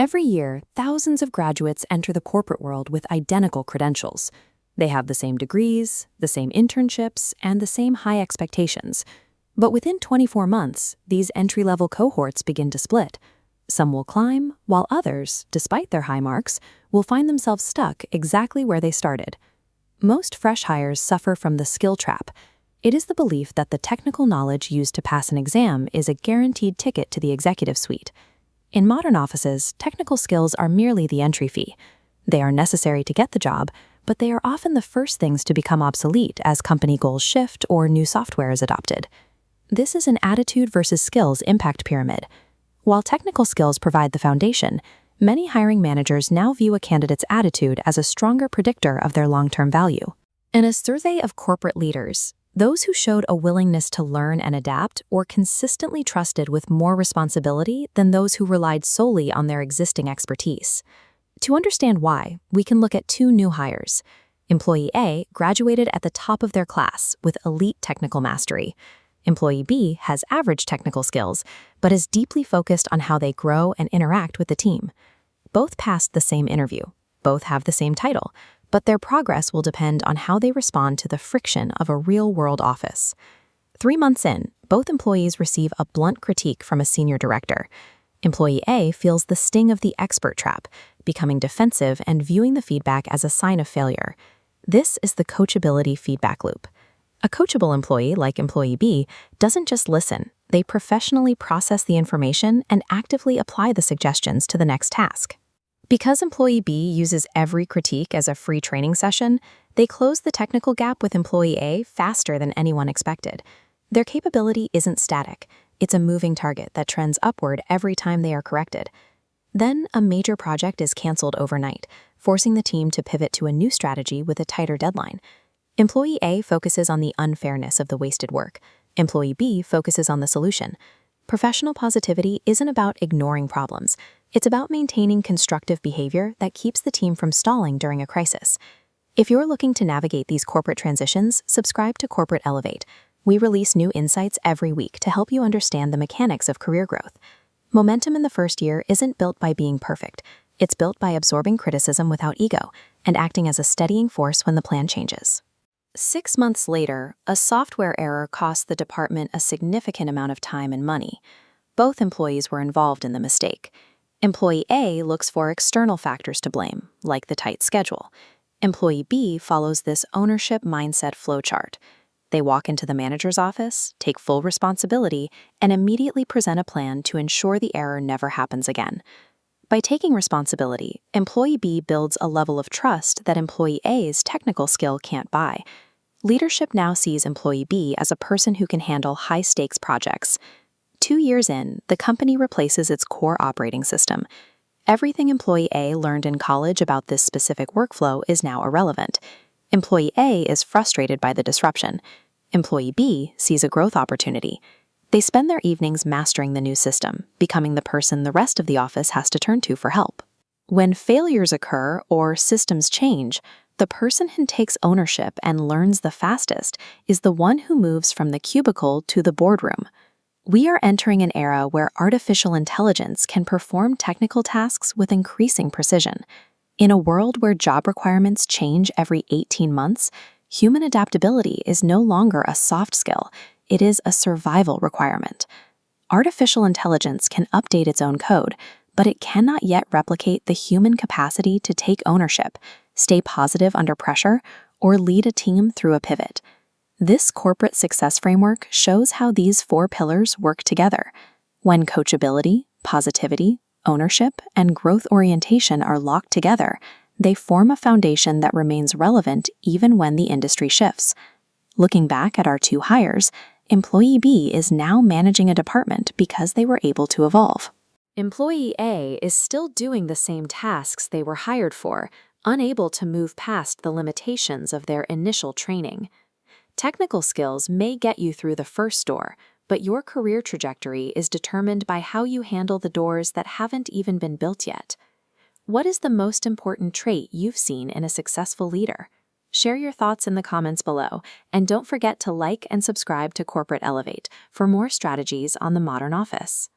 Every year, thousands of graduates enter the corporate world with identical credentials. They have the same degrees, the same internships, and the same high expectations. But within 24 months, these entry-level cohorts begin to split. Some will climb, while others, despite their high marks, will find themselves stuck exactly where they started. Most fresh hires suffer from the skill trap. It is the belief that the technical knowledge used to pass an exam is a guaranteed ticket to the executive suite. In modern offices, technical skills are merely the entry fee. They are necessary to get the job, but they are often the first things to become obsolete as company goals shift or new software is adopted. This is an attitude versus skills impact pyramid. While technical skills provide the foundation, many hiring managers now view a candidate's attitude as a stronger predictor of their long-term value. In a survey of corporate leaders, those who showed a willingness to learn and adapt were consistently trusted with more responsibility than those who relied solely on their existing expertise. To understand why, we can look at two new hires. Employee A graduated at the top of their class with elite technical mastery. Employee B has average technical skills, but is deeply focused on how they grow and interact with the team. Both passed the same interview. Both have the same title, but their progress will depend on how they respond to the friction of a real-world office. 3 months in, both employees receive a blunt critique from a senior director. Employee A feels the sting of the expert trap, becoming defensive and viewing the feedback as a sign of failure. This is the coachability feedback loop. A coachable employee, like Employee B, doesn't just listen. They professionally process the information and actively apply the suggestions to the next task. Because Employee B uses every critique as a free training session, they close the technical gap with Employee A faster than anyone expected. Their capability isn't static. It's a moving target that trends upward every time they are corrected. Then, a major project is canceled overnight, forcing the team to pivot to a new strategy with a tighter deadline. Employee A focuses on the unfairness of the wasted work. Employee B focuses on the solution. Professional positivity isn't about ignoring problems. It's about maintaining constructive behavior that keeps the team from stalling during a crisis. If you're looking to navigate these corporate transitions, subscribe to Corporate Elevate. We release new insights every week to help you understand the mechanics of career growth. Momentum in the first year isn't built by being perfect. It's built by absorbing criticism without ego and acting as a steadying force when the plan changes. 6 months later, a software error cost the department a significant amount of time and money. Both employees were involved in the mistake. Employee A looks for external factors to blame, like the tight schedule. Employee B follows this ownership mindset flowchart. They walk into the manager's office, take full responsibility, and immediately present a plan to ensure the error never happens again. By taking responsibility, Employee B builds a level of trust that Employee A's technical skill can't buy. Leadership now sees Employee B as a person who can handle high-stakes projects. 2 years in, the company replaces its core operating system. Everything Employee A learned in college about this specific workflow is now irrelevant. Employee A is frustrated by the disruption. Employee B sees a growth opportunity. They spend their evenings mastering the new system, becoming the person the rest of the office has to turn to for help. When failures occur or systems change, the person who takes ownership and learns the fastest is the one who moves from the cubicle to the boardroom. We are entering an era where artificial intelligence can perform technical tasks with increasing precision. In a world where job requirements change every 18 months, human adaptability is no longer a soft skill, it is a survival requirement. Artificial intelligence can update its own code, but it cannot yet replicate the human capacity to take ownership, stay positive under pressure, or lead a team through a pivot. This corporate success framework shows how these 4 pillars work together. When coachability, positivity, ownership, and growth orientation are locked together, they form a foundation that remains relevant even when the industry shifts. Looking back at our 2 hires, Employee B is now managing a department because they were able to evolve. Employee A is still doing the same tasks they were hired for, unable to move past the limitations of their initial training. Technical skills may get you through the first door, but your career trajectory is determined by how you handle the doors that haven't even been built yet. What is the most important trait you've seen in a successful leader? Share your thoughts in the comments below, and don't forget to like and subscribe to Corporate Elevate for more strategies on the modern office.